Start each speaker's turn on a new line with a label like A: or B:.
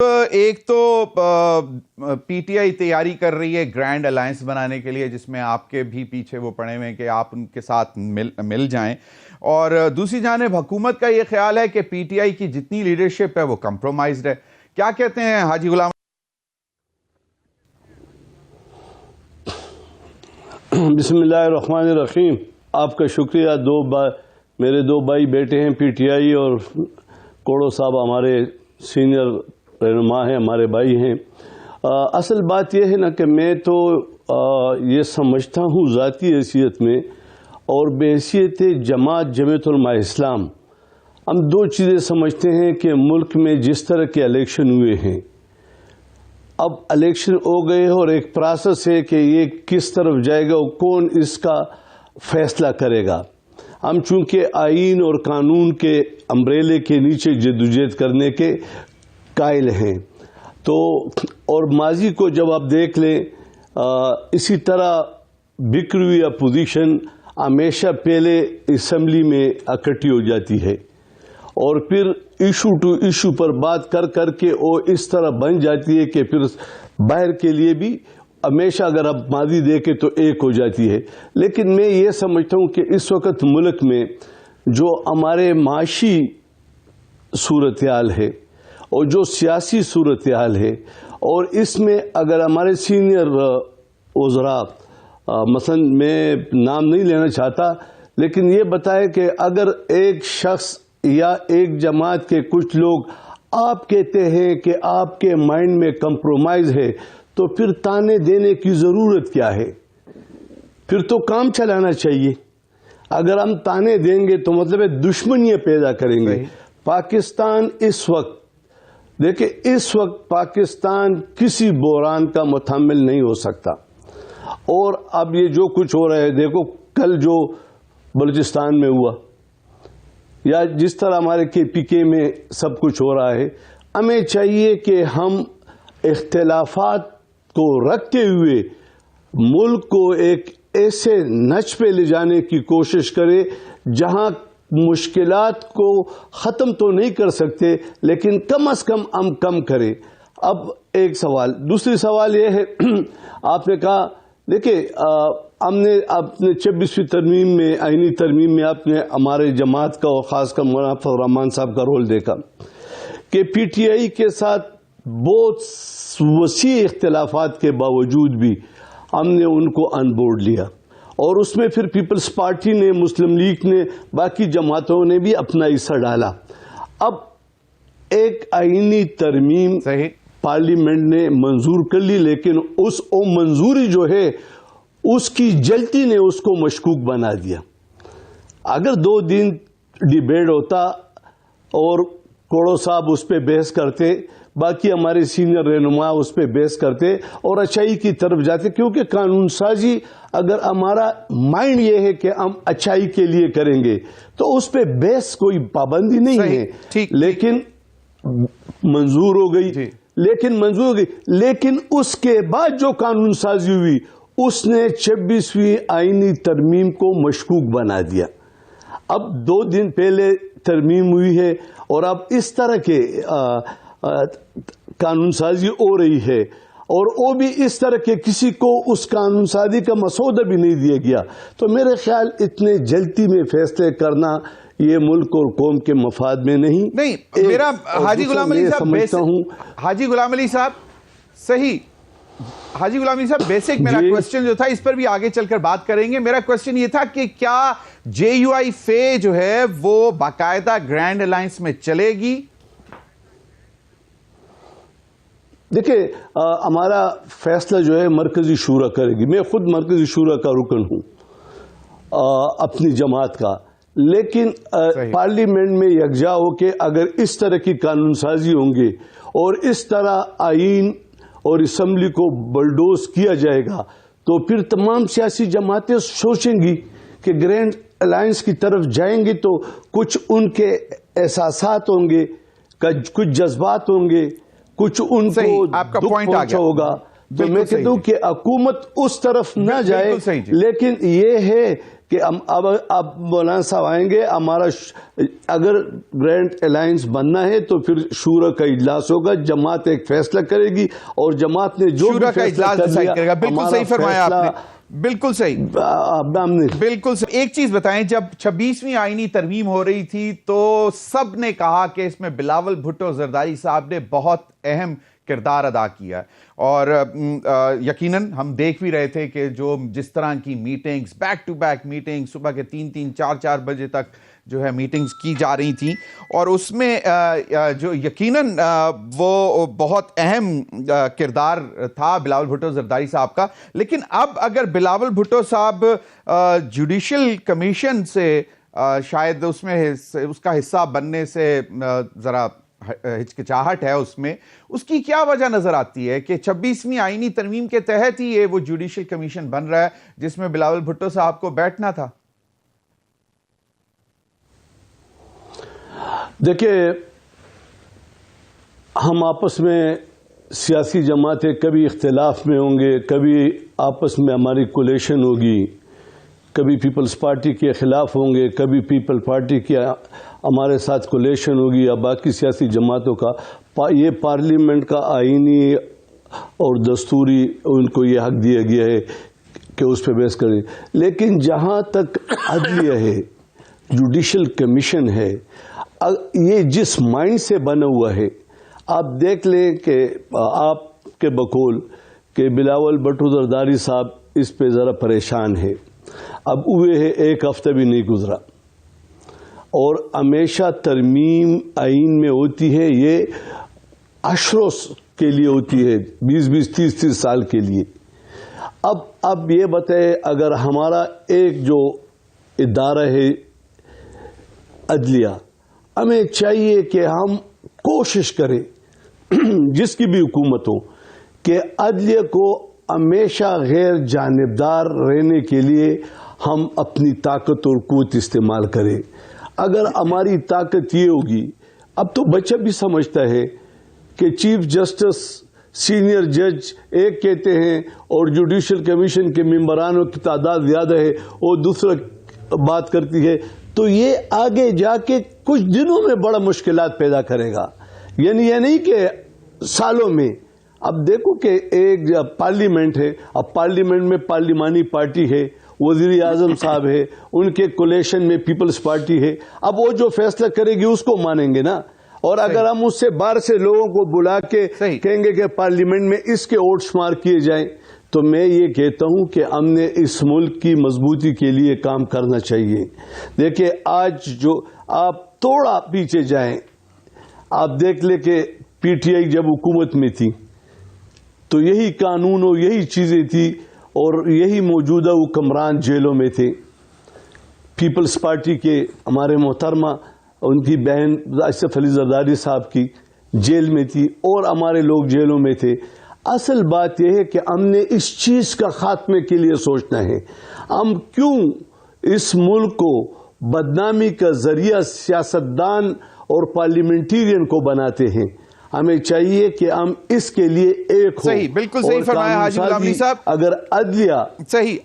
A: ایک تو P T I تیاری کر رہی ہے گرینڈ الائنس بنانے کے لیے، جس میں آپ کے بھی پیچھے وہ پڑے ہوئے ہیں کہ آپ ان کے ساتھ مل جائیں، اور دوسری جانب حکومت کا یہ خیال ہے کہ پی ٹی آئی کی جتنی لیڈرشپ ہے وہ کمپرومائزڈ ہے۔ کیا کہتے ہیں حاجی غلام؟
B: بسم اللہ الرحمن الرحیم۔ آپ کا شکریہ۔ میرے دو بھائی بیٹے ہیں پی ٹی آئی، اور کوڑو صاحب ہمارے سینئر رہنما ہیں، ہمارے بھائی ہیں۔ اصل بات یہ ہے نا کہ میں تو یہ سمجھتا ہوں ذاتی حیثیت میں اور بحیثیت جماعت علماء اسلام، ہم دو چیزیں سمجھتے ہیں کہ ملک میں جس طرح کے الیکشن ہوئے ہیں، اب الیکشن ہو گئے اور ایک پروسیس ہے کہ یہ کس طرف جائے گا اور کون اس کا فیصلہ کرے گا۔ ہم چونکہ آئین اور قانون کے امبریلے کے نیچے جدوجہد کرنے کے قائل ہیں، تو اور ماضی کو جب آپ دیکھ لیں، اسی طرح بکھری ہوئی اپوزیشن ہمیشہ پہلے اسمبلی میں اکٹھی ہو جاتی ہے اور پھر ایشو ٹو ایشو پر بات کر کے وہ اس طرح بن جاتی ہے کہ پھر باہر کے لیے بھی ہمیشہ اگر آپ ماضی دیکھیں تو ایک ہو جاتی ہے۔ لیکن میں یہ سمجھتا ہوں کہ اس وقت ملک میں جو ہمارے معاشی صورتحال ہے اور جو سیاسی صورتحال ہے، اور اس میں اگر ہمارے سینئر وزراء، مثلا میں نام نہیں لینا چاہتا، لیکن یہ بتائے کہ اگر ایک شخص یا ایک جماعت کے کچھ لوگ آپ کہتے ہیں کہ آپ کے مائنڈ میں کمپرومائز ہے، تو پھر تانے دینے کی ضرورت کیا ہے؟ پھر تو کام چلانا چاہیے۔ اگر ہم تانے دیں گے تو مطلب ہے دشمنیاں پیدا کریں گے۔ پاکستان اس وقت دیکھیں، اس وقت پاکستان کسی بحران کا متحمل نہیں ہو سکتا، اور اب یہ جو کچھ ہو رہا ہے، دیکھو کل جو بلوچستان میں ہوا، یا جس طرح ہمارے کے پی کے میں سب کچھ ہو رہا ہے، ہمیں چاہیے کہ ہم اختلافات کو رکھتے ہوئے ملک کو ایک ایسے نچ پہ لے جانے کی کوشش کرے جہاں مشکلات کو ختم تو نہیں کر سکتے، لیکن کم از کم ہم کم کریں۔ اب ایک سوال، دوسری سوال یہ ہے، آپ نے کہا دیکھیں ہم نے اپنے 26ویں ترمیم میں، آئینی ترمیم میں آپ نے ہمارے جماعت کا اور خاص کر مولانا فضل الرحمان صاحب کا رول دیکھا کہ پی ٹی آئی کے ساتھ بہت وسیع اختلافات کے باوجود بھی ہم نے ان کو آن بورڈ لیا، اور اس میں پھر پیپلز پارٹی نے، مسلم لیگ نے، باقی جماعتوں نے بھی اپنا حصہ ڈالا۔ اب ایک آئینی ترمیم پارلیمنٹ نے منظور کر لی، لیکن اس منظوری جو ہے اس کی جلتی نے اس کو مشکوک بنا دیا۔ اگر 2 دن ڈیبیٹ ہوتا اور کوڑو صاحب اس پہ بحث کرتے، باقی ہمارے سینئر رہنما اس پہ بحث کرتے اور اچھائی کی طرف جاتے، کیونکہ قانون سازی اگر ہمارا مائنڈ یہ ہے کہ ہم اچھائی کے لیے کریں گے تو اس پہ بحث کوئی پابندی نہیں ہے، لیکن منظور ہو گئی، لیکن اس کے بعد جو قانون سازی ہوئی اس نے 26ویں آئینی ترمیم کو مشکوک بنا دیا۔ اب 2 دن پہلے ترمیم ہوئی ہے اور اب اس طرح کے قانون سازی ہو رہی ہے، اور وہ بھی اس طرح کے کسی کو اس قانون سازی کا مسودہ بھی نہیں دیا گیا، تو میرے خیال اتنے جلدی میں فیصلے کرنا یہ ملک اور قوم کے مفاد میں نہیں۔
A: میرا حاجی غلام علی صاحب صحیح، حاجی غلام علی صاحب بیسک میرا کوسچن جو تھا، اس پر بھی آگے چل کر بات کریں گے۔ میرا کوسچن یہ تھا کہ کیا جے یو آئی فے جو ہے وہ باقاعدہ گرینڈ الائنس میں چلے گی؟
B: دیکھیں ہمارا فیصلہ جو ہے مرکزی شورا کرے گی، میں خود مرکزی شورا کا رکن ہوں اپنی جماعت کا، لیکن پارلیمنٹ میں یکجا ہو کے اگر اس طرح کی قانون سازی ہوں گے اور اس طرح آئین اور اسمبلی کو بلڈوز کیا جائے گا، تو پھر تمام سیاسی جماعتیں سوچیں گی کہ گرینڈ الائنس کی طرف جائیں گے تو کچھ ان کے احساسات ہوں گے، کچھ جذبات ہوں گے، کچھ ان کو دکھ پہنچا ہوگا، تو میں کہتا ہوں کہ حکومت اس طرف نہ جائے، لیکن یہ ہے کہ اب مولانا صاحب آئیں گے، ہمارا اگر گرینڈ الائنس بننا ہے تو پھر شورا کا اجلاس ہوگا، جماعت ایک فیصلہ کرے گی، اور جماعت نے جو
A: شورا کا اجلاس ڈیسائیڈ کرے گا. بالکل صحیح فرمایا آپ نے، بالکل صحیح. بالکل صحیح. ایک چیز بتائیں، جب 26ویں آئینی ترمیم ہو رہی تھی تو سب نے کہا کہ اس میں بلاول بھٹو زرداری صاحب نے بہت اہم کردار ادا کیا، اور یقیناً ہم دیکھ بھی رہے تھے کہ جو جس طرح کی meetings, back to back meeting, صبح کے 3-3 4-4 بجے تک جو ہے میٹنگز کی جا رہی تھیں، اور اس میں جو یقیناً وہ بہت اہم کردار تھا بلاول بھٹو زرداری صاحب کا. لیکن اب اگر بلاول بھٹو صاحب جوڈیشل کمیشن سے شاید اس کا حصہ بننے سے ذرا ہچکچاہٹ ہے، اس کی کیا وجہ نظر آتی ہے کہ 26ویں آئینی ترمیم کے تحت ہی یہ وہ جوڈیشل کمیشن بن رہا ہے جس میں بلاول بھٹو صاحب کو بیٹھنا تھا؟
B: دیکھیں، ہم آپس میں سیاسی جماعتیں کبھی اختلاف میں ہوں گے، کبھی آپس میں ہماری کولیشن ہوگی، کبھی پیپلز پارٹی کے خلاف ہوں گے، کبھی پیپل پارٹی کے ہمارے ساتھ کولیشن ہوگی، یا باقی سیاسی جماعتوں کا. یہ پارلیمنٹ کا آئینی اور دستوری ان کو یہ حق دیا گیا ہے کہ اس پہ بحث کریں. لیکن جہاں تک عدلیہ ہے، جوڈیشل کمیشن ہے، یہ جس مائنڈ سے بنا ہوا ہے، آپ دیکھ لیں کہ آپ کے بقول کہ بلاول بھٹو زرداری صاحب اس پہ ذرا پریشان ہے. اب ہوئے ہے 1 ہفتہ بھی نہیں گزرا، اور ہمیشہ ترمیم آئین میں ہوتی ہے، یہ عشروں کے لیے ہوتی ہے، 20-20 30-30 سال کے لیے. اب یہ بتائے، اگر ہمارا ایک جو ادارہ ہے عدلیہ، ہمیں چاہیے کہ ہم کوشش کریں جس کی بھی حکومت ہو کہ عدلیہ کو ہمیشہ غیر جانبدار رہنے کے لیے ہم اپنی طاقت اور قوت استعمال کریں. اگر ہماری طاقت یہ ہوگی، اب تو بچہ بھی سمجھتا ہے کہ چیف جسٹس سینئر جج ایک کہتے ہیں اور جوڈیشل کمیشن کے ممبرانوں کی تعداد زیادہ ہے اور دوسرا بات کرتی ہے، تو یہ آگے جا کے کچھ دنوں میں بڑا مشکلات پیدا کرے گا. یعنی یہ نہیں کہ سالوں میں. اب دیکھو کہ ایک پارلیمنٹ ہے، اب پارلیمنٹ میں پارلیمانی پارٹی ہے، وزیر اعظم صاحب ہے، ان کے کولیشن میں پیپلز پارٹی ہے. اب وہ جو فیصلہ کرے گی اس کو مانیں گے نا. اور اگر ہم اس سے باہر سے لوگوں کو بلا کے کہیں گے کہ پارلیمنٹ میں اس کے ووٹ شمار کیے جائیں، تو میں یہ کہتا ہوں کہ ہم نے اس ملک کی مضبوطی کے لیے کام کرنا چاہیے. دیکھیں، آج جو آپ تھوڑا پیچھے جائیں، آپ دیکھ لیں کہ پی ٹی آئی جب حکومت میں تھی تو یہی قانون اور یہی چیزیں تھی، اور یہی موجودہ حکمران جیلوں میں تھے. پیپلز پارٹی کے ہمارے محترمہ، ان کی بہن آصف علی زرداری صاحب کی جیل میں تھی، اور ہمارے لوگ جیلوں میں تھے. اصل بات یہ ہے کہ ہم نے اس چیز کا خاتمے کے لیے سوچنا ہے. ہم کیوں اس ملک کو بدنامی کا ذریعہ سیاستدان اور پارلیمنٹیرین کو بناتے ہیں؟ ہمیں چاہیے کہ ہم اس کے لیے ایک ہو.
A: صحیح، بالکل صحیح فرمایا حاجی غلام علی صاحب.
B: اگر عدلیہ
A: صحیح،